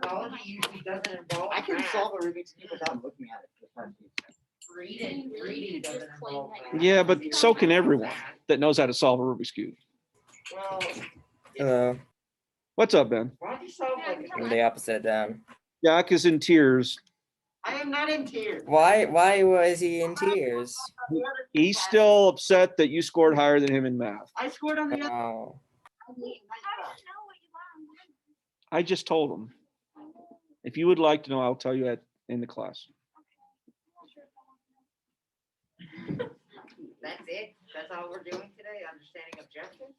Psychology usually doesn't involve I can math. solve a Rubik's Cube without looking at it. Reading doesn't involve math. Yeah, but so can everyone that knows how to solve a Rubik's Cube. Well, Hello. What's up, Ben? why don't you solve like I'm the opposite down. Jack is in tears. I am not in tears. Why was he in tears? He's still upset that you scored higher than him in math. I scored on the other. Oh. I just told him. If you would like to know, I'll tell you in the class. That's it? That's all we're doing today? Understanding objectives?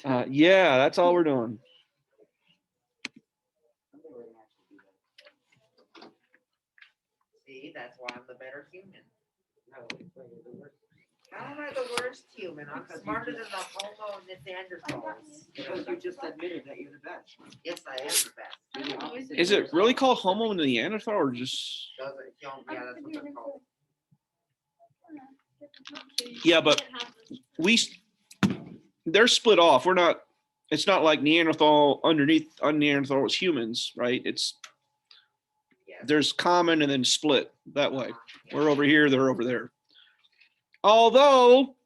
Okay. Yeah, that's all we're doing. See, that's why I'm the better human. How am I the worst human? I'm smarter than the Homo Neanderthals. Because you just admitted that you're the best. Yes, I am the best. Is it really called Homo Neanderthal or just? Yeah, that's what they're called. Yeah, but they're split off. We're not. It's not like Neanderthal underneath Neanderthal was humans, right? There's common and then split that way. We're over here, they're over there. Although,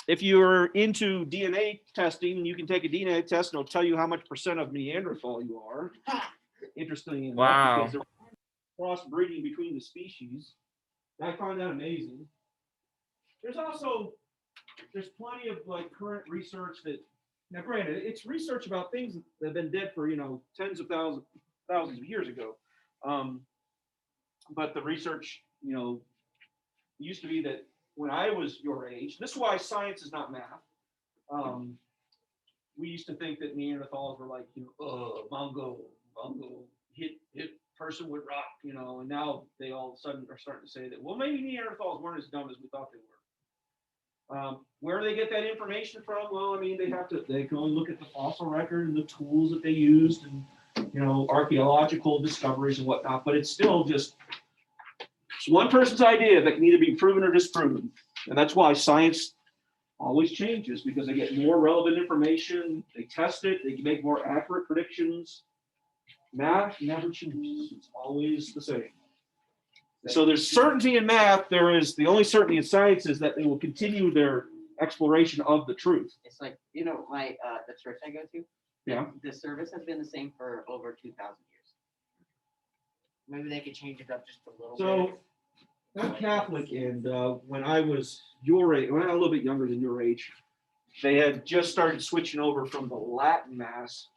if you're into DNA testing, you can take a DNA test and it'll tell you how much % of Neanderthal you are. Interestingly enough, Wow. because they're crossbreeding between the species. I find that amazing. There's plenty of like current research that, now granted, it's research about things that have been dead for, tens of thousands of years ago. But the research, used to be that when I was your age, this is why science is not math. We used to think that Neanderthals were like, Mongo hit person with rock, and now they all of a sudden are starting to say that, well, maybe Neanderthals weren't as dumb as we thought they were. Where do they get that information from? Well, I mean, they can only look at the fossil record and the tools that they used and, archaeological discoveries and whatnot, but it's still just it's one person's idea that can either be proven or disproven. And that's why science always changes, because they get more relevant information, they test it, they can make more accurate predictions. Math never changes, it's always the same. So there's certainty in math, the only certainty in science is that they will continue their exploration of the truth. It's like, my the church I go to, Yeah. the service has been the same for over 2,000 years. Maybe they could change it up just a little So I'm Catholic, and when I was your age, when I was a little bit younger than your age, they had just started switching over from the Latin Mass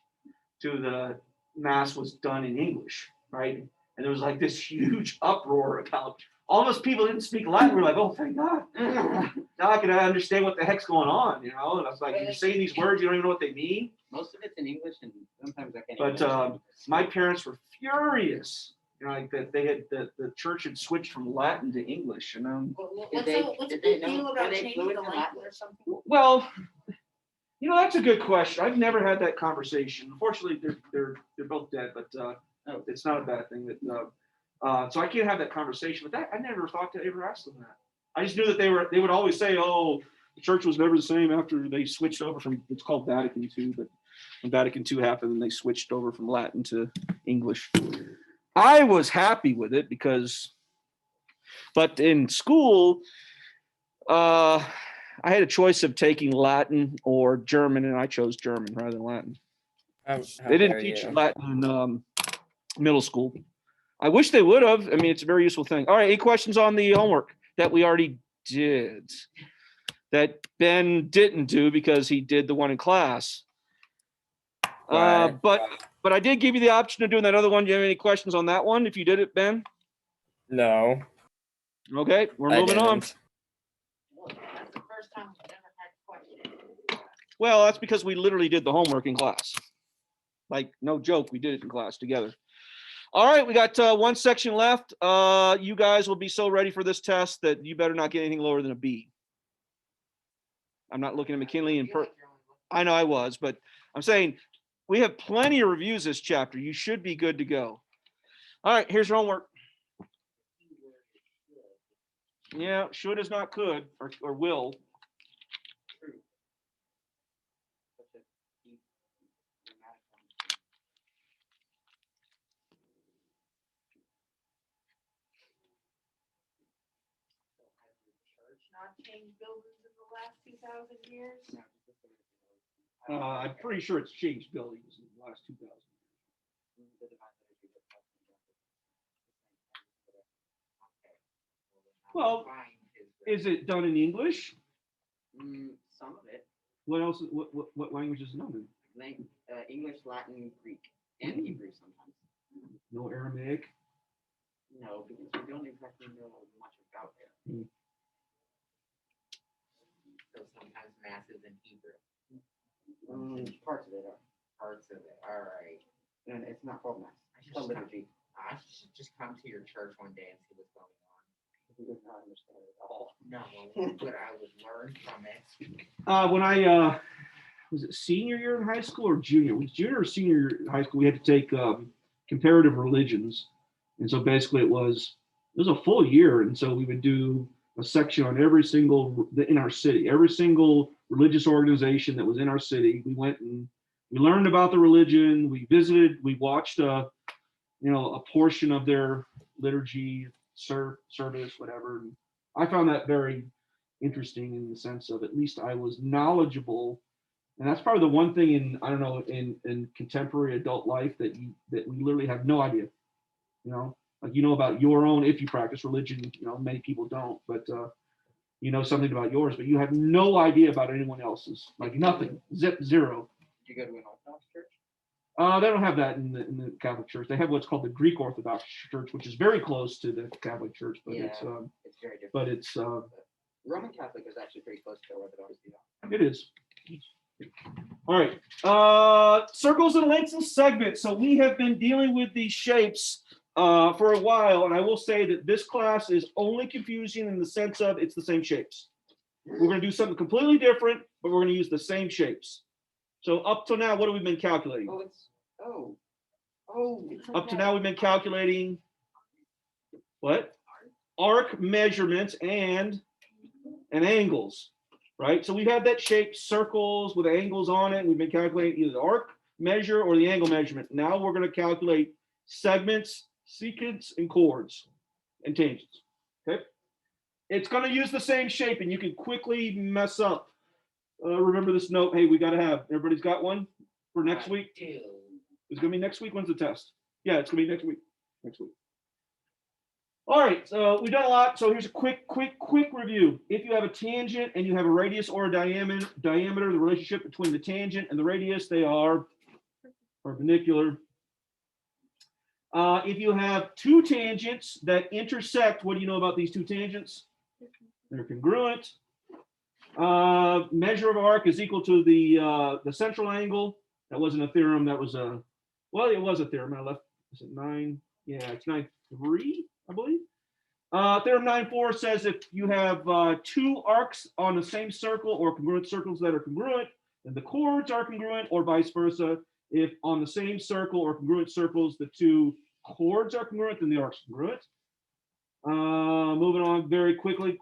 to the Mass was done in English, right? And there was like this huge uproar about almost people didn't speak Latin. We're like, oh, thank God. Now I can understand what the heck's going on, And I was like, you're saying these words, you don't even know what they mean. Most of it's in English, and sometimes I can't. But my parents were furious, like that they had the church had switched from Latin to English, and What's the big deal about changing the language or something? well, that's a good question. I've never had that conversation. Unfortunately, they're both dead, but it's not a bad thing that. So I can't have that conversation. But I never thought to ever ask them that. I just knew that they would always say, "Oh, the church was never the same after they switched over from it's called Vatican II, but when Vatican II happened, then they switched over from Latin to English." I was happy with it but in school, I had a choice of taking Latin or German, and I chose German rather than Latin. They didn't teach Latin in middle school. I wish they would have. I mean, it's a very useful thing. All right, any questions on the homework that we already did that Ben didn't do because he did the one in class? But I did give you the option of doing that other one. Do you have any questions on that one if you did it, Ben? No. Okay, we're moving on. That's the first time we've ever had questions. Well, that's because we literally did the homework in class. Like, no joke, we did it in class together. All right, we got one section left. You guys will be so ready for this test that you better not get anything lower than a B. I'm not looking at McKinley and I know I was, but I'm saying we have plenty of reviews this chapter. You should be good to go. All right, here's your homework. Yeah, should is not could or will. Church not changed buildings in the last 2,000 years? I'm pretty sure it's changed buildings in the last 2,000. Well, is it done in English? Some of it. What else? What language is it done in? English, Latin, Greek, and Hebrew sometimes. No Aramaic. No, because we don't exactly know much about it. So sometimes mass is in Hebrew. Parts of it are. Parts of it. All right. And it's not called mass. It's called liturgy. I should just come to your church one day and see what's going on. We did not understand it at all. No, but I would learn from it. When I was it senior year in high school or junior? It was junior or senior year in high school. We had to take comparative religions, and so basically it was a full year, and so we would do a section on every single in our city, every single religious organization that was in our city. We went and we learned about the religion. We visited. We watched a portion of their liturgy, service, whatever. And I found that very interesting in the sense of at least I was knowledgeable. And that's probably the one thing in contemporary adult life that we literally have no idea, like about your own, if you practice religion, many people don't, but something about yours, but you have no idea about anyone else's, like nothing, zero. Did you go to an Orthodox church? They don't have that in the Catholic Church. They have what's called the Greek Orthodox Church, which is very close to the Catholic Church, but Yeah, it's very different. but it's Roman Catholic is actually pretty close to Orthodox. it is. All right. Circles and lengths and segments. So we have been dealing with these shapes for a while, and I will say that this class is only confusing in the sense of it's the same shapes. We're going to do something completely different, but we're going to use the same shapes. So up till now, what have we been calculating? Up to now, we've been calculating what? Arc measurements and angles, right? So we have that shape, circles with angles on it. We've been calculating either the arc measure or the angle measurement. Now we're going to calculate segments, secants, and chords and tangents. Okay, it's going to use the same shape, and you can quickly mess up. Remember this note. Hey, we got to have everybody's got one for next week. It's going to be next week. When's the test? Yeah, it's going to be next week. All right, so we've done a lot. So here's a quick review. If you have a tangent and you have a radius or a diameter, the relationship between the tangent and the radius, they are perpendicular. If you have two tangents that intersect, what do you know about these two tangents? They're congruent. Measure of arc is equal to the central angle. That wasn't a theorem. That was it was a theorem. I left. Is it 9? Yeah, it's 9.3, I believe. Theorem 9.4 says if you have two arcs on the same circle or congruent circles that are congruent, then the chords are congruent, or vice versa. If on the same circle or congruent circles, the two chords are congruent, then the arc's congruent. Moving on very quickly.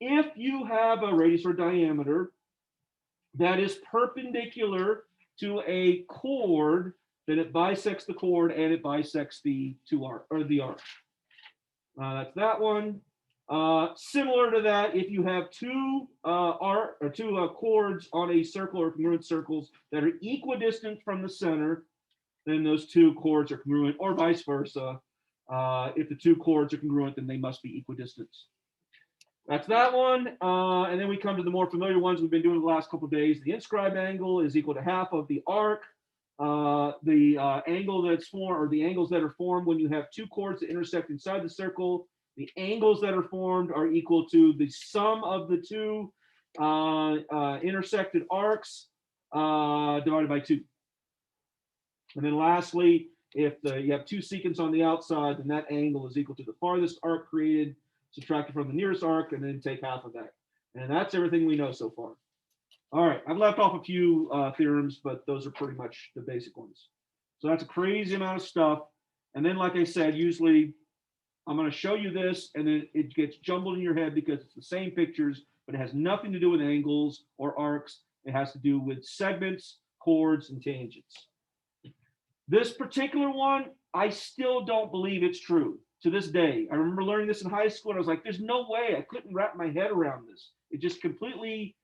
If you have a radius or diameter that is perpendicular to a chord, then it bisects the chord and it bisects the arc. That's that one. Similar to that, if you have two chords on a circle or congruent circles that are equidistant from the center, then those two chords are congruent, or vice versa. If the two chords are congruent, then they must be equidistant. That's that one. And then we come to the more familiar ones we've been doing the last couple of days. The inscribed angle is equal to half of the arc. The angle that's formed, or the angles that are formed when you have two chords that intersect inside the circle, the angles that are formed are equal to the sum of the two intersected arcs divided by 2. And then lastly, if you have two secants on the outside, then that angle is equal to the farthest arc created, subtracted from the nearest arc, and then take half of that. And that's everything we know so far. All right, I've left off a few theorems, but those are pretty much the basic ones. So that's a crazy amount of stuff. And then, like I said, usually I'm going to show you this, and then it gets jumbled in your head because it's the same pictures, but it has nothing to do with angles or arcs. It has to do with segments, chords and tangents. This particular one, I still don't believe it's true to this day. I remember learning this in high school, and I was like, there's no way. I couldn't wrap my head around this. It just completely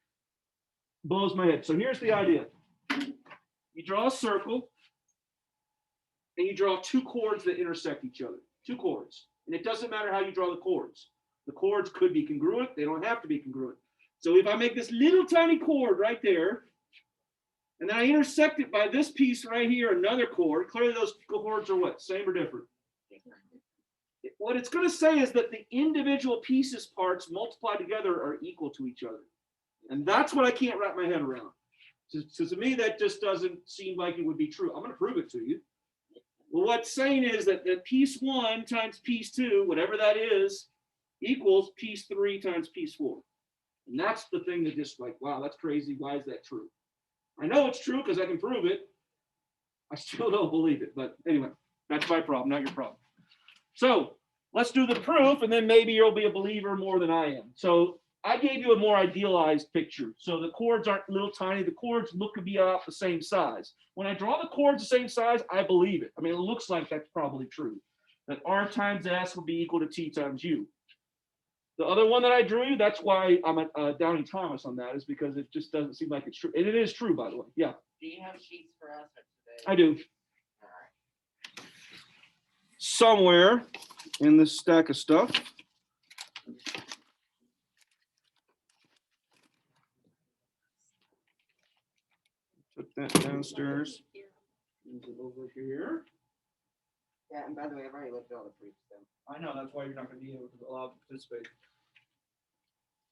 blows my head. So here's the idea. You draw a circle, and you draw two chords that intersect each other. Two chords. And it doesn't matter how you draw the chords. The chords could be congruent. They don't have to be congruent. So if I make this little tiny chord right there, and then I intersect it by this piece right here, another chord, clearly those chords are what? Same or different? What it's going to say is that the individual pieces parts multiplied together are equal to each other. And that's what I can't wrap my head around. So to me, that just doesn't seem like it would be true. I'm going to prove it to you. Well, what's saying is that piece 1 times piece 2, whatever that is, equals piece 3 times piece 4. And that's the thing that just like, wow, that's crazy. Why is that true? I know it's true because I can prove it. I still don't believe it. But anyway, that's my problem, not your problem. So let's do the proof, and then maybe you'll be a believer more than I am. So I gave you a more idealized picture. So the chords aren't little tiny. The chords look to be about the same size. When I draw the chords the same size, I believe it. I mean, it looks like that's probably true. That R times S will be equal to T times U. The other one that I drew you, that's why I'm doubting Thomas on that, is because it just doesn't seem like it's true. And it is true, by the way. Yeah. Do you have sheets for us today? I do. All right. Somewhere in this stack of stuff. Put that downstairs. Move it over here. Yeah, and by the way, I've already looked at all the proofs. So. I know, that's why you're not going to be able to allow to participate.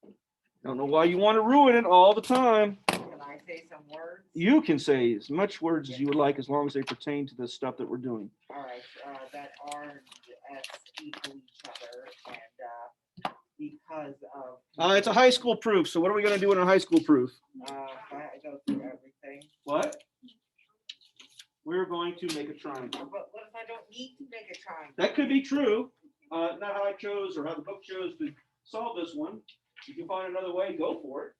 I don't know why you want to ruin it all the time. Can I say some words? You can say as much words as you would like, as long as they pertain to the stuff that we're doing. All right, that R and S equal each other, and because of. It's a high school proof. So what are we going to do in a high school proof? I go through everything. What? We're going to make a triangle. But what if I don't need to make a triangle? That could be true. Not how I chose or how the book chose to solve this one. You can find another way, go for it.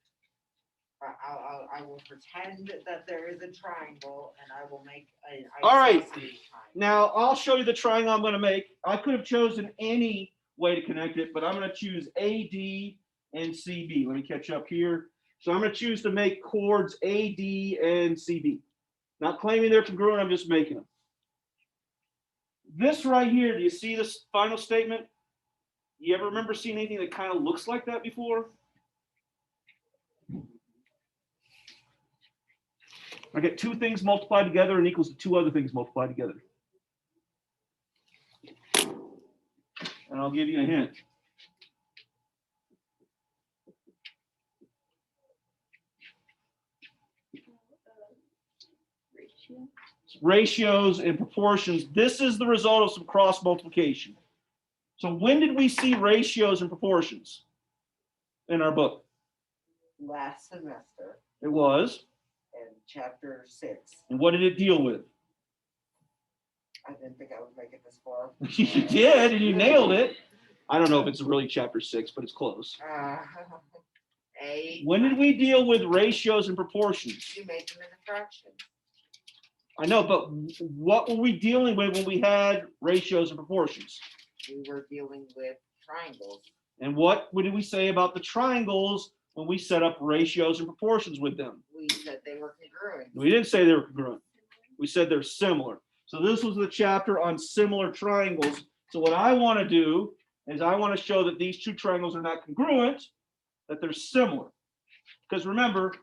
I will pretend that there is a triangle, and I will make an All right. isosceles triangle. Now, I'll show you the triangle I'm going to make. I could have chosen any way to connect it, but I'm going to choose AD and CB. Let me catch up here. So I'm going to choose to make chords AD and CB. Not claiming they're congruent, I'm just making them. This right here, do you see this final statement? You ever remember seeing anything that kind of looks like that before? I get two things multiplied together and equals to two other things multiplied together. And I'll give you a hint. Ratios and proportions. This is the result of some cross multiplication. So when did we see ratios and proportions in our book? Last semester It was. in chapter 6. And what did it deal with? I didn't think I would make it this far. You did, and you nailed it. I don't know if it's really chapter 6, but it's close. A. When did we deal with ratios and proportions? You made them into fractions. I know, but what were we dealing with when we had ratios and proportions? We were dealing with triangles. And what did we say about the triangles when we set up ratios and proportions with them? We said they were congruent. We didn't say they were congruent. We said they're similar. So this was the chapter on similar triangles. So what I want to do is I want to show that these two triangles are not congruent, that they're similar. Because remember,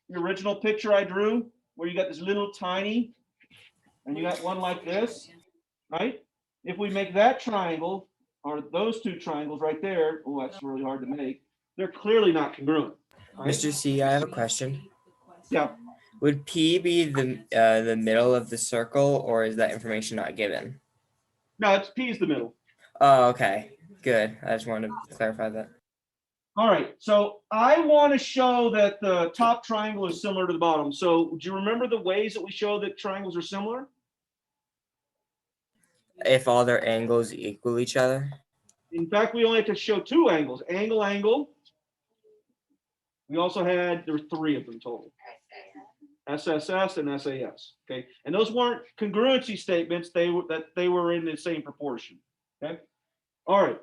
the original picture I drew, where you got this little tiny, and you got one like this, right? If we make that triangle, or those two triangles right there, oh, that's really hard to make, they're clearly not congruent. Right? Mr. C, I have a question. Yeah. Would P be the middle of the circle, or is that information not given? No, it's P is the middle. Oh, okay. Good. I just wanted to clarify that. All right, so I want to show that the top triangle is similar to the bottom. So do you remember the ways that we show that triangles are similar? If all their angles equal each other? In fact, we only have to show two angles, angle, angle. We also had, there were three of them total. SSS and SAS. Okay, and those weren't congruency statements. They were in the same proportion. Okay, all right,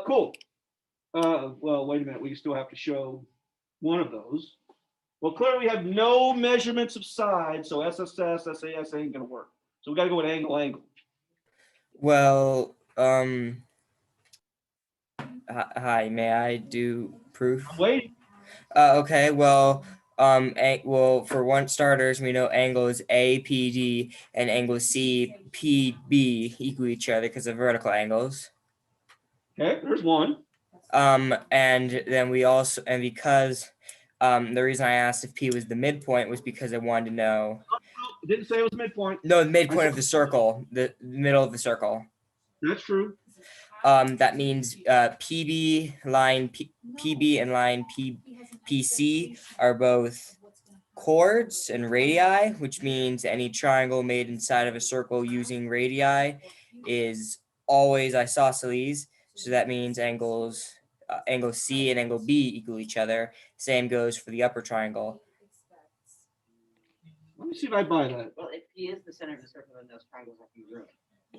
cool. Well, wait a minute. We still have to show one of those. Well, clearly we have no measurements of sides, so SSS, SAS ain't gonna work. So we got to go with angle. Well, hi, may I do proof? I'm waiting. Okay, well, well, for one starters, we know angles APD and angles CPB equal each other because of vertical angles. Okay, there's one. And then we also, and because the reason I asked if P was the midpoint was because I wanted to know. It didn't say it was midpoint. No, the midpoint of the circle, the middle of the circle. That's true. That means PB and line PC are both chords and radii, which means any triangle made inside of a circle using radii is always isosceles. So that means angles angle C and angle B equal each other. Same goes for the upper triangle. Let me see if I buy that. Well, if P is the center of the circle, then those triangles are congruent.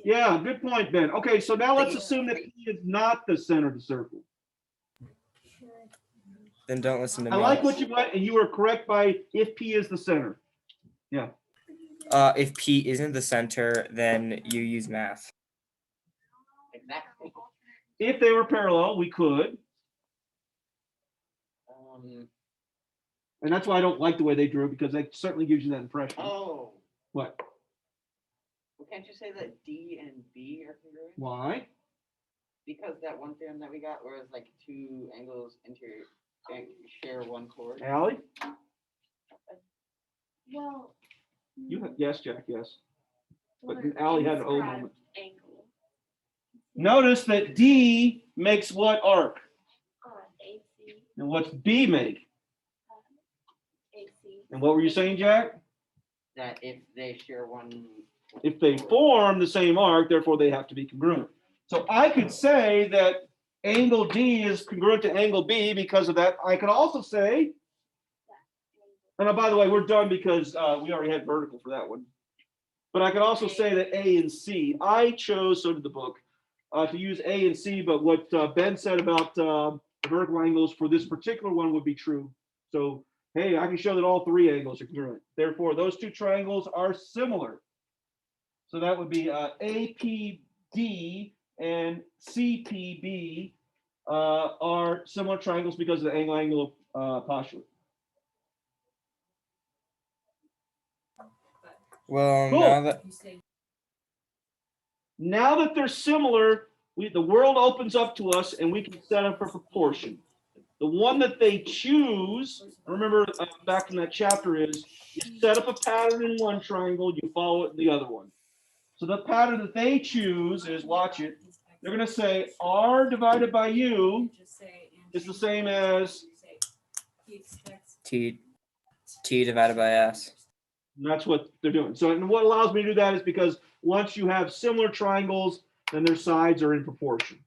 Yeah, good point, Ben. Okay, so now let's assume that P is not the center of the circle. Then don't listen to me. I like what you went, and you were correct by if P is the center. Yeah. If P isn't the center, then you use math. Exactly. If they were parallel, we could. And that's why I don't like the way they drew it, because they certainly gives you that impression. Oh. What? Well, can't you say that D and B are congruent? Why? Because that one theorem that we got, where it's like two angles interior share one chord. Allie? Well. You have, yes, Jack, yes. But we're Allie had an old inscribed moment. Angle. Notice that D makes what arc? AC. And what's B make? AC. And what were you saying, Jack? That if they share one. If they form the same arc, therefore they have to be congruent. So I could say that angle D is congruent to angle B because of that. I could also say, and by the way, we're done because we already had vertical for that one. But I could also say that A and C, I chose, so did the book, to use A and C, but what Ben said about the vertical angles for this particular one would be true. So, hey, I can show that all three angles are congruent. Therefore, those two triangles are similar. So that would be APD and CPB are similar triangles because of the angle postulate. Well, Cool. Now that they're similar, the world opens up to us and we can set them for proportion. The one that they choose, remember back in that chapter, is you set up a pattern in one triangle, you follow it in the other one. So the pattern that they choose is, watch it, they're going to say R divided by U is the same as T divided by S. And that's what they're doing. So, and what allows me to do that is because once you have similar triangles, then their sides are in proportion.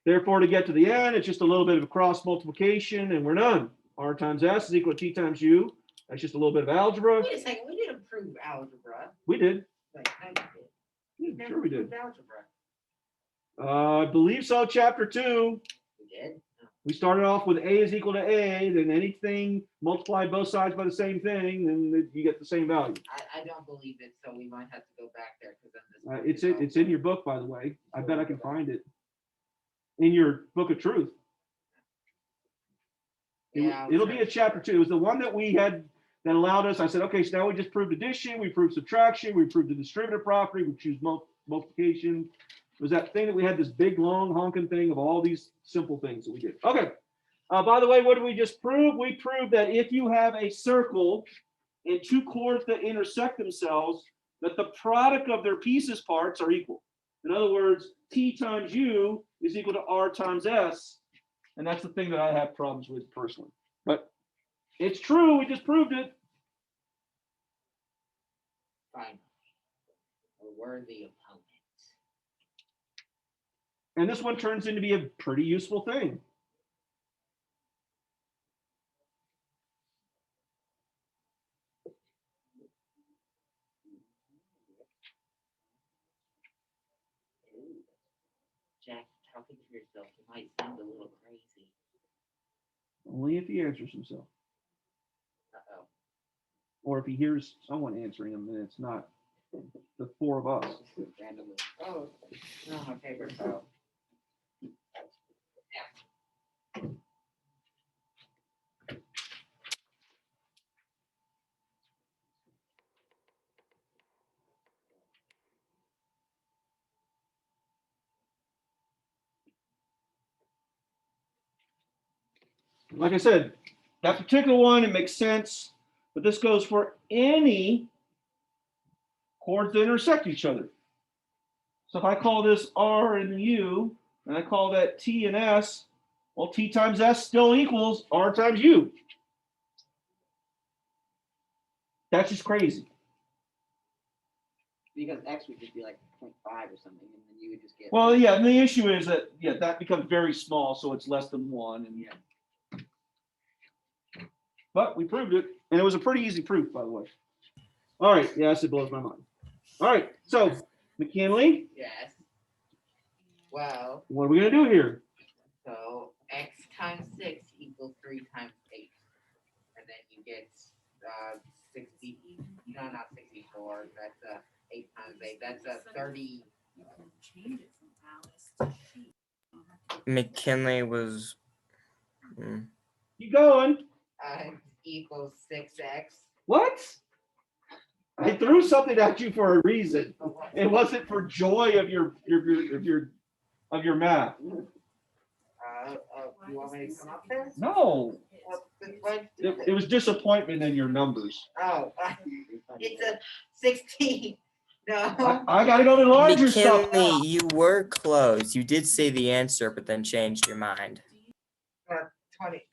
Therefore, to get to the end, it's just a little bit of a cross multiplication, and we're done. R times S is equal to T times U. That's just a little bit of algebra. Wait a second, we didn't prove algebra. We did. Like, I did. Yeah, sure we did. Proved algebra. I believe so. Chapter 2. We did. We started off with A is equal to A, then anything multiplied both sides by the same thing, then you get the same value. I don't believe it, so we might have to go back there because It's in your book, by the way. I bet I can find it in your book of truth. It'll be a chapter 2. It was the one that we had that allowed us. I said, okay, so now we just proved addition, we proved subtraction, we proved the distributive property, we choose multiplication. It was that thing that we had this big long honking thing of all these simple things that we did. Okay. By the way, what did we just prove? We proved that if you have a circle and two chords that intersect themselves, that the product of their pieces parts are equal. In other words, T times U is equal to R times S. And that's the thing that I have problems with personally. But it's true. We just proved it. fine. A worthy opponent. And this one turns into be a pretty useful thing. talking to yourself, you might sound a little crazy. Only if he answers himself. Uh-oh. Or if he hears someone answering him, then it's not the four of us. Randomly. Oh, no, my favorite show. Like I said, that particular one, it makes sense, but this goes for any chords that intersect each other. So if I call this R and U, and I call that T and S, well, T times S still equals R times U. That's just crazy. Because X would just be like 0.5 or something, and then you would just get. Well, yeah, and the issue is that, yeah, that becomes very small, so it's less than 1. And Yeah. But we proved it, and it was a pretty easy proof, by the way. All right, yes, it blows my mind. All right, so McKinley, Yes. Well, what are we gonna do here? so X times 6 equals 3 times 8. And then you get 60, no, not 64, that's 8 times 8, that's 30. McKinley was. Keep going. Equals 6X. What? I threw something at you for a reason. It wasn't for joy of your math. You want me to come up there? No, What? it was disappointment in your numbers. Oh, it's a 16. No. I gotta go to larger stuff. McKinley, you were close. You did say the answer, but then changed your mind.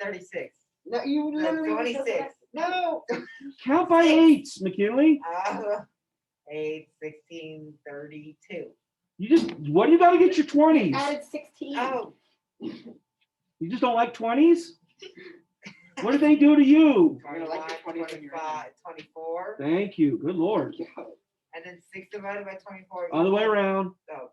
36. No, you literally 26. No. Count by eights, McKinley. 8, 16, 32. What do you gotta get your 20s? Added 16. Oh, You just don't like 20s? What did they do to you? 21, like the 20s when you're in 25, 24. Thank you, good Lord. And then 6 divided by 24. Other way around. No.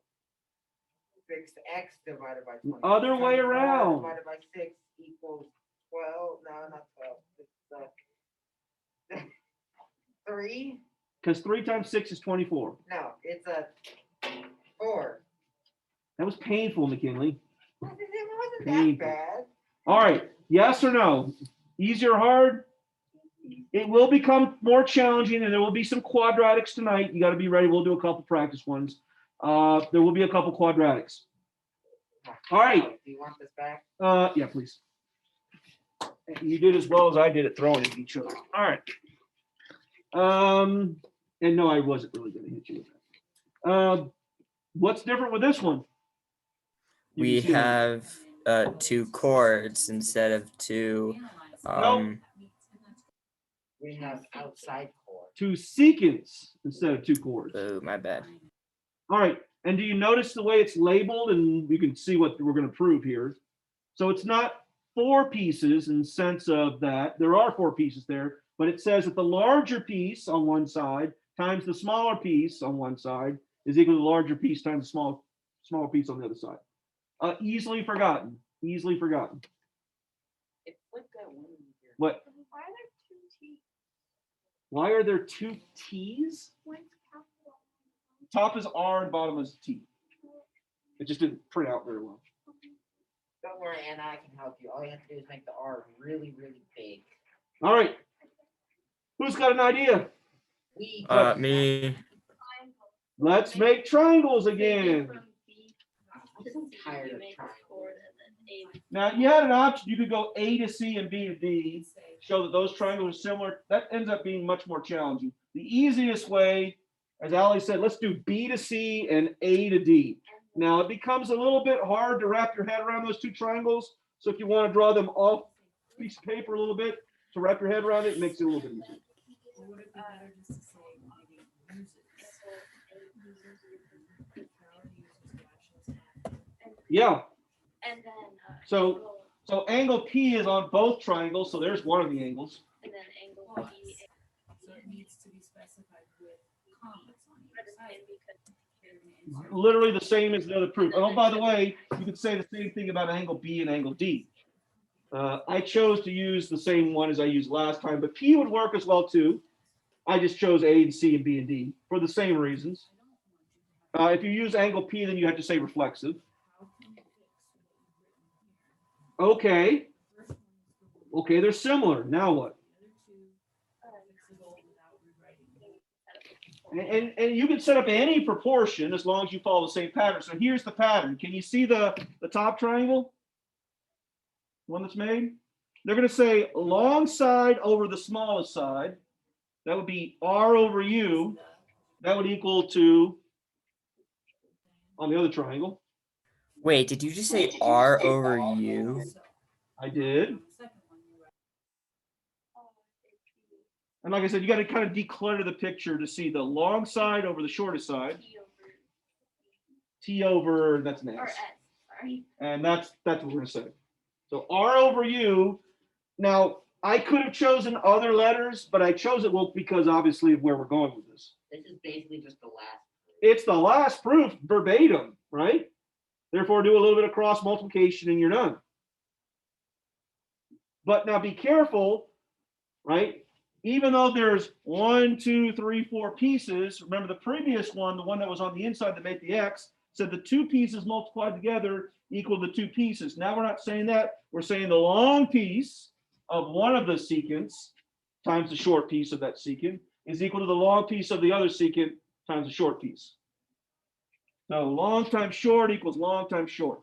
6x divided by 24. Other way 24 around. Divided by 6 equals 12. No, not 12. It's 3. Because 3 times 6 is 24. No, it's a 4. That was painful, McKinley. It wasn't Painful. that bad. All right, yes or no? Easy or hard? It will become more challenging, and there will be some quadratics tonight. You got to be ready. We'll do a couple practice ones. There will be a couple quadratics. All right. Do you want this back? Yeah, please. You did as well as I did at throwing at each other. All right. And no, I wasn't really going to hit you with that. What's different with this one? You We can see have 2 chords instead of 2. We have outside core. 2 secants instead of 2 chords. Oh, my bad. All right. And do you notice the way it's labeled? And you can see what we're going to prove here. So it's not 4 pieces in the sense of that. There are 4 pieces there, but it says that the larger piece on one side times the smaller piece on one side is equal to the larger piece times the smaller piece on the other side. Easily forgotten. Easily forgotten. It's like that one here. What? Why are there 2 T's? Why are there 2 T's? One's capital. Top is R and bottom is T. It just didn't print out very well. Don't worry, Anna, I can help you. All you have to do is make the R really, really big. All right. Who's got an idea? We Me. Let's make triangles again. I'm tired of trying. Now, you had an option. You could go A to C and B to D, show that those triangles are similar. That ends up being much more challenging. The easiest way, as Ali said, let's do B to C and A to D. Now, it becomes a little bit hard to wrap your head around those 2 triangles. So if you want to draw them off a piece of paper a little bit to wrap your head around it, it makes it a little bit easier. Yeah. And then. So angle P is on both triangles, so there's one of the angles. And then angle B. So it needs to be specified with commas on either side. literally the same as the other proof. Oh, by the way, you could say the same thing about angle B and angle D. I chose to use the same one as I used last time, but P would work as well too. I just chose A and C and B and D for the same reasons. If you use angle P, then you have to say reflexive. Okay. Okay, they're similar. Now what? And you can set up any proportion as long as you follow the same pattern. So here's the pattern. Can you see the top triangle? One that's made? They're going to say long side over the smallest side. That would be R over U. That would equal to, on the other triangle. Wait, did you just say R over U? I did. And like I said, you got to kind of declutter the picture to see the long side over the shortest side. T over, that's an Or S. S, sorry. And that's what we're going to say. So R over U. Now, I could have chosen other letters, but I chose it because obviously of where we're going with this. This is basically just the last. It's the last proof verbatim, right? Therefore, do a little bit of cross multiplication and you're done. But now be careful, right? Even though there's 1, 2, 3, 4 pieces, remember the previous one, the one that was on the inside that made the X, said the two pieces multiplied together equal the two pieces. Now we're not saying that. We're saying the long piece of one of the secants times the short piece of that secant is equal to the long piece of the other secant times the short piece. So long times short equals long times short.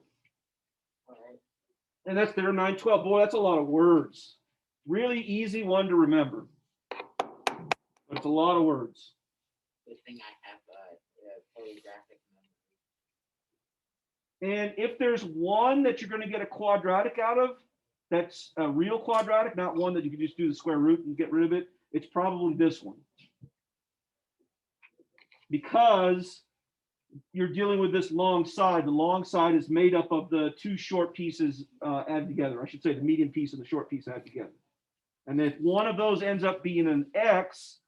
And that's their 912. Boy, that's a lot of words. Really easy one to remember. But it's a lot of words. Good thing I have photographic memory. And if there's one that you're going to get a quadratic out of, that's a real quadratic, not one that you can just do the square root and get rid of it, it's probably this one. Because you're dealing with this long side. The long side is made up of the two short pieces added together. I should say the medium piece and the short piece added together. And if one of those ends up being an X,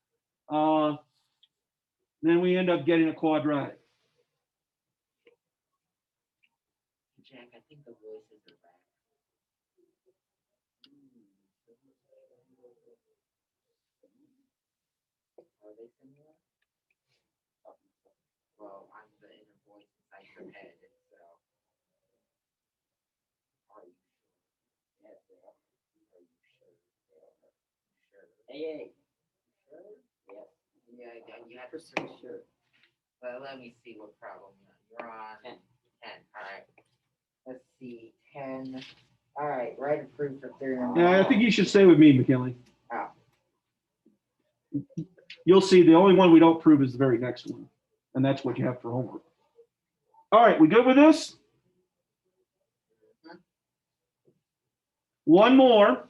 then we end up getting a quadratic. Jack, I think the voices are back. Are they similar? Well, I'm the inner voice inside your head, so. Are you sure? Yes, they are. Are you sure? They are. Sure. Hey. Sure? Yes. Yeah, you have to search sure. Well, let me see what problem you're on. 10. 10. All right. Let's see. 10. All right. Write a proof for theorem. Yeah, I think you should stay with me, McKinley. Oh. You'll see the only one we don't prove is the very next one. And that's what you have for homework. All right, we good with this? One more.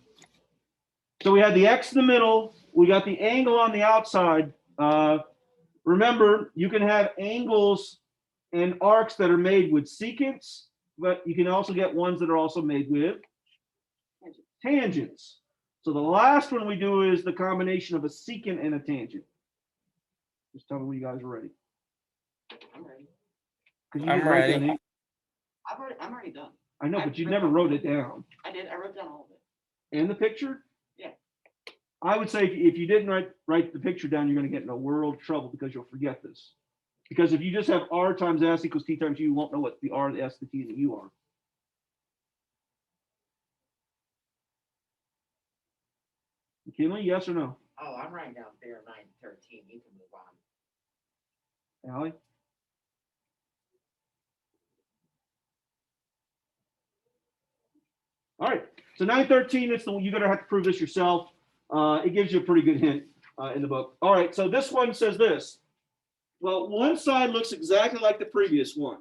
So we had the X in the middle. We got the angle on the outside. Remember, you can have angles and arcs that are made with secants, but you can also get ones that are also made with tangents. So the last one we do is the combination of a secant and a tangent. Just tell me when you guys are ready. I'm ready. Because you I'm didn't write ready. down. I'm already done. I know, but you never wrote it down. I did. I wrote down all of it. And the picture? Yeah. I would say if you didn't write the picture down, you're going to get in a world of trouble because you'll forget this. Because if you just have R times S equals T times U, you won't know what the R, the S, the T, and the U are. McKinley, yes or no? Oh, I'm writing down theorem 913. You can move on. Allie? All right, so 913, it's the one you're going to have to prove this yourself. It gives you a pretty good hint in the book. All right, so this one says this. Well, one side looks exactly like the previous one.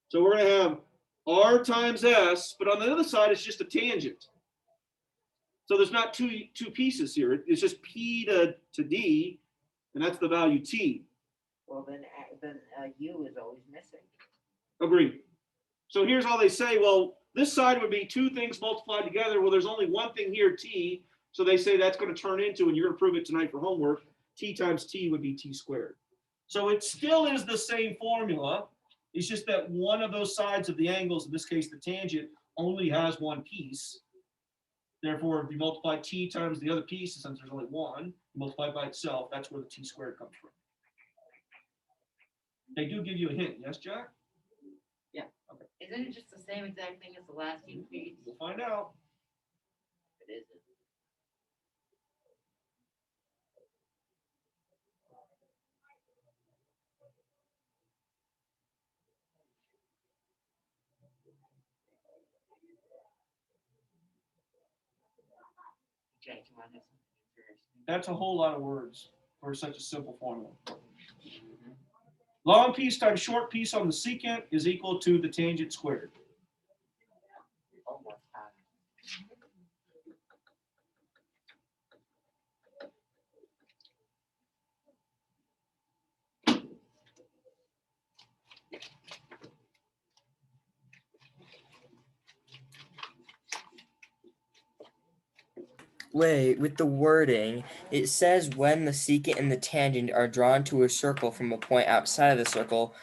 So we're going to have R times S, but on the other side, it's just a tangent. So there's not two pieces here. It's just P to D, and that's the value T. Well, then U is always missing. Agreed. So here's all they say. Well, this side would be two things multiplied together. Well, there's only one thing here, T. So they say that's going to turn into, and you're going to prove it tonight for homework, T times T would be T squared. So it still is the same formula. It's just that one of those sides of the angles, in this case the tangent, only has one piece. Therefore, if you multiply t times the other piece, since there's only one, you multiply it by itself, that's where the t squared comes from. They do give you a hint, yes, Jack? Isn't it just the same exact thing as the last two feet? We'll find out. It isn't. Jack, you want to have something interesting? That's a whole lot of words for such a simple formula. Long piece times short piece on the secant is equal to the tangent squared. Almost time. Wait, with the wording, it says when the secant and the tangent are drawn to a circle from a point outside of the circle,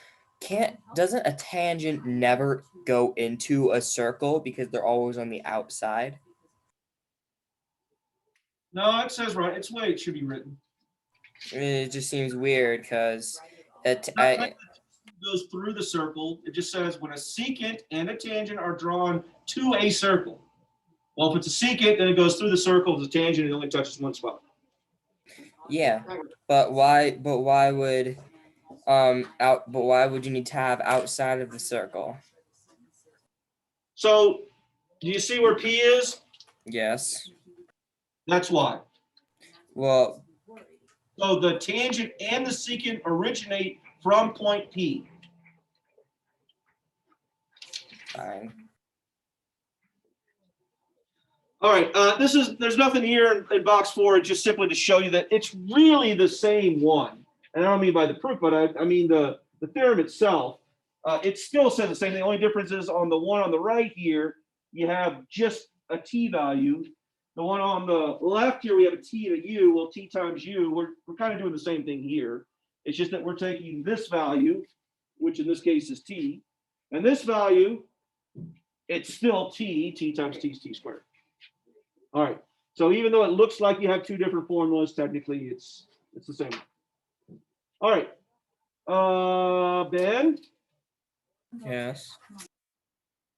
doesn't a tangent never go into a circle because they're always on the outside? No, it says right. It's the way it should be written. It just seems weird because Not like it goes through the circle. It just says when a secant and a tangent are drawn to a circle. Well, if it's a secant, then it goes through the circle. If it's a tangent, it only touches one spot. yeah, but why would you need to have outside of the circle? So, do you see where P is? Yes. That's why. Well, So the tangent and the secant originate from point P. fine. All right, there's nothing here in box 4. It's just simply to show you that it's really the same one. And I don't mean by the proof, but I mean the theorem itself. It still says the same thing. The only difference is on the one on the right here, you have just a t value. The one on the left here, we have a t and a u. Well, t times u, we're kind of doing the same thing here. It's just that we're taking this value, which in this case is t, and this value, it's still t times t is t squared. All right. So even though it looks like you have two different formulas, technically it's the same. All right. Ben, Yes.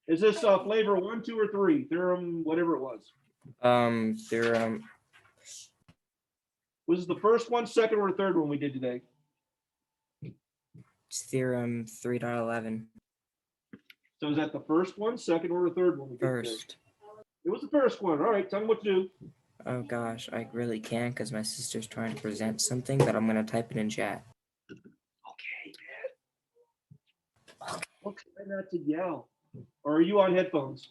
is this flavor 1, 2, or 3? Theorem, whatever it was. Theorem. Was this the first one, second, or third one we did today? It's theorem 3.11. So is that the first one, second, or the third one we did today? First. It was the first one. All right. Tell me what to do. Oh gosh, I really can't because my sister's trying to present something, but I'm gonna type it in chat. Okay, Ben. Okay, try not to yell. Or are you on headphones?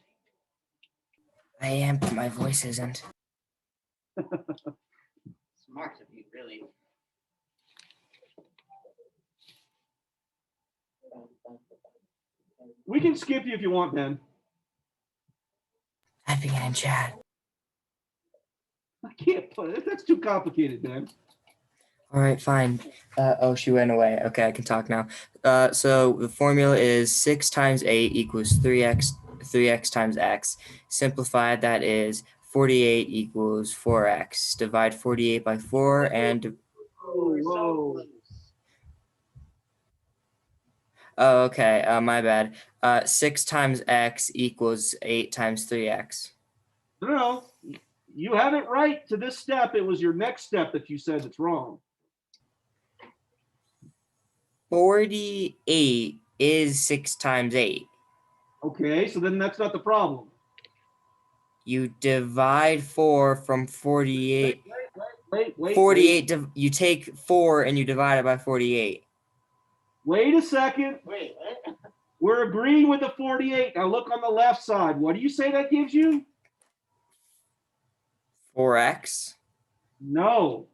I am, but my voice isn't. Smart of you, really. We can skip you if you want, Ben. Typing it in chat. I can't put it. That's too complicated, Ben. All right, fine. Oh, she went away. Okay, I can talk now. So the formula is 6 times 8 equals 3x times x. Simplified, that is 48 equals 4x. Divide 48 by 4 and... Whoa. Oh, okay, my bad. 6 times x equals 8 times 3x. No, you have it right to this step. It was your next step that you said that's wrong. 48 is 6 times 8. Okay, so then that's not the problem. You divide 4 from 48. Wait. 48, you take 4 and you divide it by 48. Wait a second. Wait, what? We're agreeing with the 48. Now look on the left side. What do you say that gives you? 4x. No.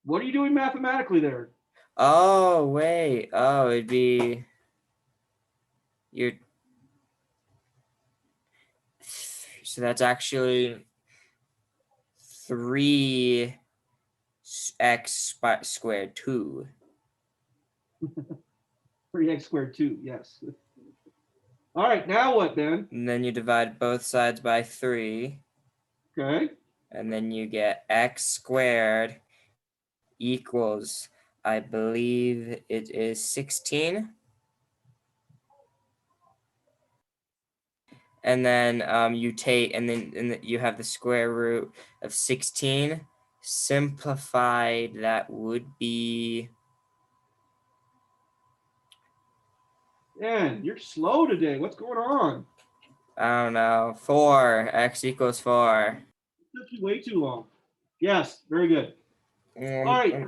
What are you doing mathematically there? Oh, wait. Oh, it'd be your... So that's actually 3 squared 2. 3x squared 2, yes. All right, now what then? And then you divide both sides by 3. Okay. And then you get x squared equals, I believe it is 16. And then you take, and then you have the square root of 16. Simplified, that would be, Man, you're slow today. What's going on? I don't know, 4. X equals 4. It took you way too long. Yes, very good. All right.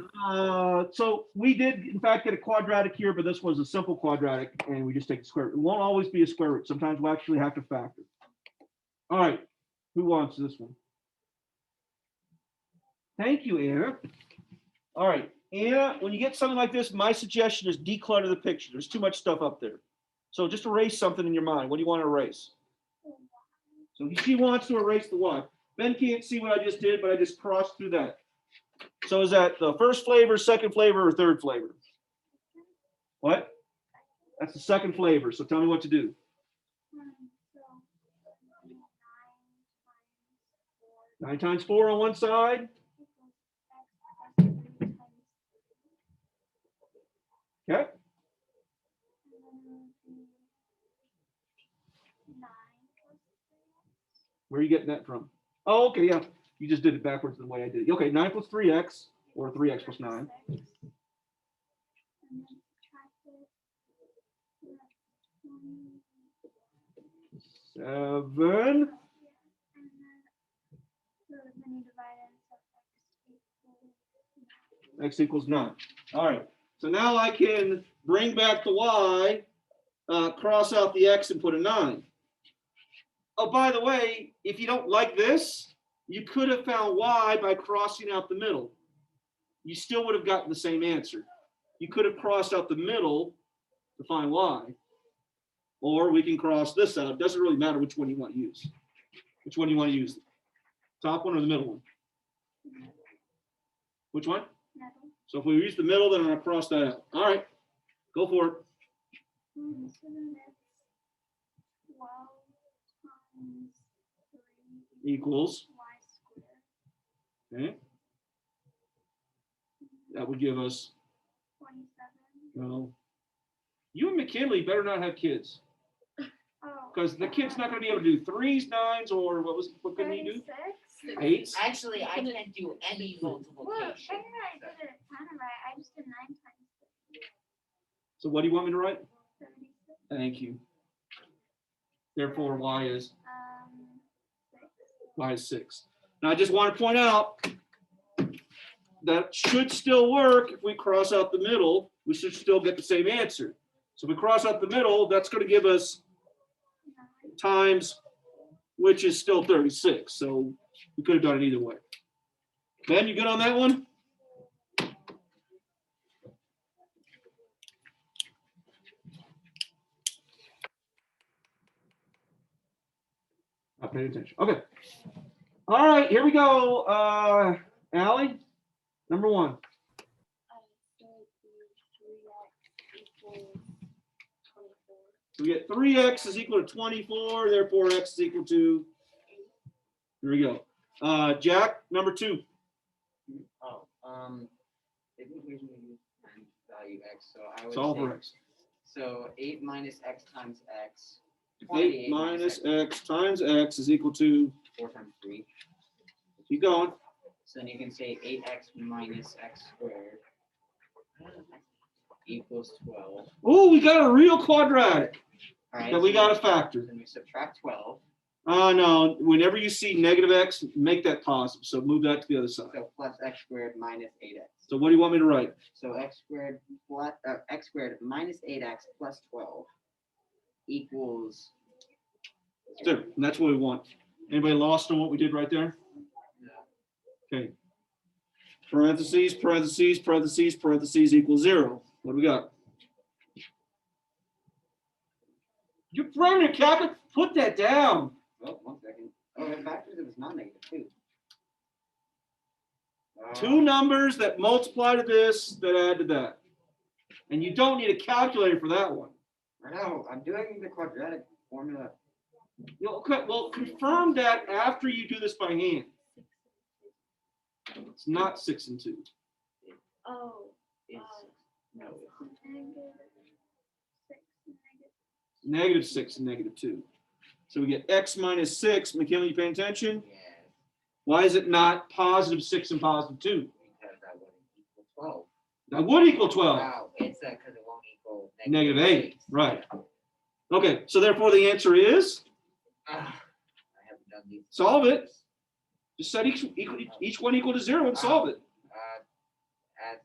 So we did, in fact, get a quadratic here, but this was a simple quadratic, and we just take the square root. It won't always be a square root. Sometimes we'll actually have to factor. All right. Who wants this one? Thank you, Anna. All right. Anna, when you get something like this, my suggestion is declutter the picture. There's too much stuff up there. So just erase something in your mind. What do you want to erase? So she wants to erase the y. Ben can't see what I just did, but I just crossed through that. So is that the first flavor, second flavor, or third flavor? What? That's the second flavor. So tell me what to do. 9 times 4 on one side. Okay. Where are you getting that from? Oh, okay, yeah. You just did it backwards the way I did it. Okay, 9 plus 3x, or 3x plus 9. 7. X equals 9. All right. So now I can bring back the y, cross out the x, and put a 9. Oh, by the way, if you don't like this, you could have found y by crossing out the middle. You still would have gotten the same answer. You could have crossed out the middle to find y. Or we can cross this out. It doesn't really matter which one you want to use. Which one do you want to use? Top one or the middle one? Which one? So if we use the middle, then I'm going to cross that out. All right, go for it. Equals. Okay. That would give us. No. You and McKinley better not have kids. Because the kid's not going to be able to do 3s, 9s, or what can you do? 8s? Actually, I can't do any multiplication. I just did 9 times. So what do you want me to write? Thank you. Therefore, y is 6. Now, I just want to point out that should still work if we cross out the middle. We should still get the same answer. So if we cross out the middle, that's going to give us times, which is still 36. So we could have done it either way. Ben, you good on that one? Not paying attention. Okay. All right, here we go. Allie, number 1. So we get 3x is equal to 24, therefore x is equal to, here we go. Jack, number 2. Oh, it gives me value x, so I would Solve say, for x. so 8 minus x times x. 8 minus x times x is equal to, 4 times 3. keep going. So then you can say 8x minus x squared equals 12. Oh, we got a real quadratic All right, that we so got to factor. then we subtract 12. No, whenever you see negative x, make that positive. So move that to the other side. So plus x squared minus 8x. So what do you want me to write? So x squared minus 8x plus 12 equals 0. And that's what we want. Anybody lost on what we did right there? No. Okay. Parentheses, parentheses, parentheses, parentheses equals 0. What do we got? You're pregnant, Captain. Put that down. Oh, 1 second. Oh, in factors it was non-negative too. Two numbers that multiply to this, that add to that. And you don't need a calculator for that one. I know, I'm doing the quadratic formula. Okay, well, confirm that after you do this by hand. It's not 6 and 2. Oh. It's, no, Negative 6, -6 and -2. So we get x minus 6. McKinley, you paying attention? Yes, Why is it not +6 and +2? because that wouldn't equal 12. That would equal 12. Wow, it's because it won't equal -8, right. Okay, so therefore the answer is, Ah, I haven't done these. solve it. Just set each one equal to 0 and solve it. At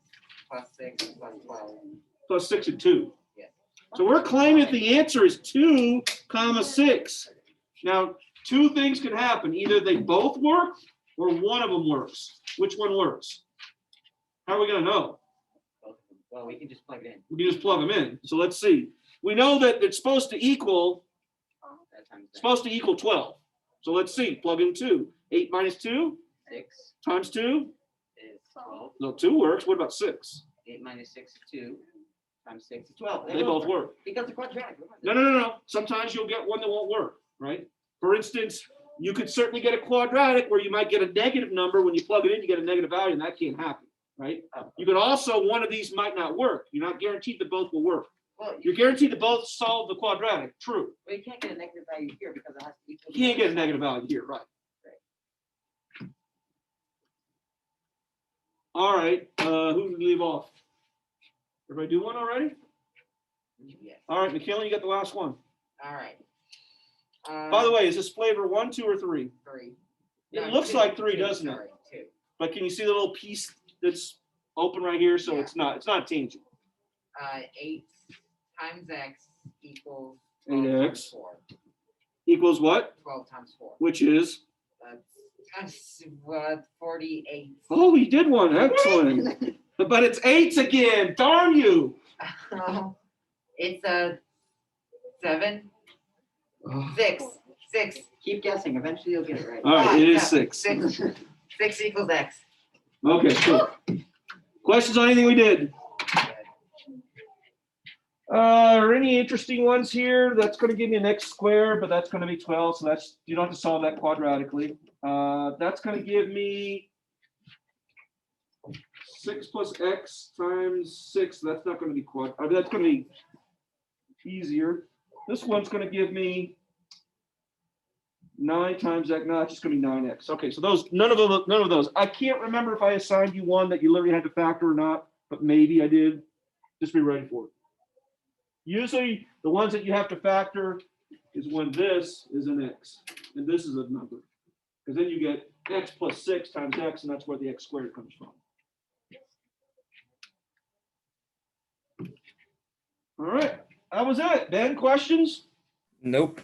+6 +12. +6 and 2. Yes. So we're claiming that the answer is 2, 6. Now, two things can happen. Either they both work or one of them works. Which one works? How are we going to know? well, we can just plug it in. We can just plug them in. So let's see. We know that it's supposed to equal That times that. 12. So let's see. Plug in 2. 8 minus 2 6 times 2. is 12. No, 2 works. What about 6? 8 minus 6 is 2. Times 6 is 12. They both work. Because the quadratic. No. Sometimes you'll get one that won't work, right? For instance, you could certainly get a quadratic where you might get a negative number. When you plug it in, you get a negative value, and that can't happen, right? You could also, one of these might not work. You're not guaranteed that both will work. Well, You're guaranteed to both solve the quadratic, true. you can't get a negative value here because it has to equal. You can't get a negative value here, right? All right, who did we leave off? Everybody do one already? Yes. All right, McKinley, you got the last one. All right. By the way, is this flavor 1, 2, or 3? 3. It looks like 3, doesn't it? Sorry, 2. But can you see the little piece that's open right here? So Yeah. it's not tangent. 8 times x equals 8x. 12 times 4. Equals what? 12 times 4. Which is? That's 48. Oh, you did one. Excellent. But it's 8s again. Darn you. It's a 7. 6. 6. Keep guessing. Eventually you'll get it right. All right, it is Yeah, 6. 6 equals x. Okay, cool. Questions on anything we did? Are any interesting ones here? That's going to give me an x squared, but that's going to be 12. So that's, you don't have to solve that quadratically. That's going to give me 6 plus x times 6. That's not going to be that's going to be easier. This one's going to give me 9 times x. No, it's just going to be 9x. Okay, so those none of those. I can't remember if I assigned you one that you literally had to factor or not, but maybe I did. Just be ready for it. Usually, the ones that you have to factor is when this is an x and this is a number, because then you get x plus 6 times x, and that's where the x squared comes from. All right, that was it. Ben, questions? Nope.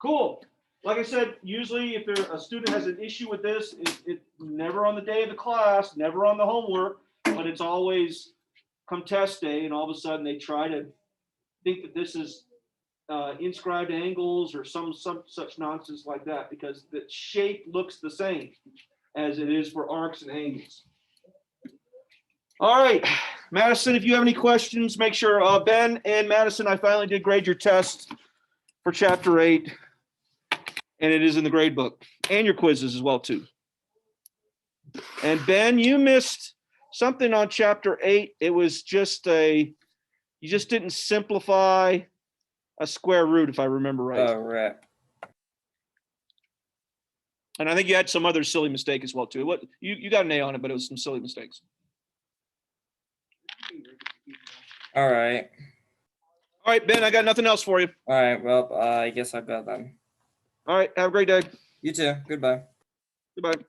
Cool. Like I said, usually if a student has an issue with this, it's never on the day of the class, never on the homework, but it's always come test day, and all of a sudden they try to think that this is inscribed angles or some such nonsense like that, because the shape looks the same as it is for arcs and angles. All right, Madison, if you have any questions, make sure, Ben and Madison, I finally did grade your test for chapter 8, and it is in the grade book, and your quizzes as well too. And Ben, you missed something on chapter 8. It was just you just didn't simplify a square root, if I remember right. Oh, right. And I think you had some other silly mistake as well too. What you got an A on it, but it was some silly mistakes. All right. All right, Ben, I got nothing else for you. All right. Well, I guess I'll go then. All right, have a great day. You too. Goodbye. Goodbye.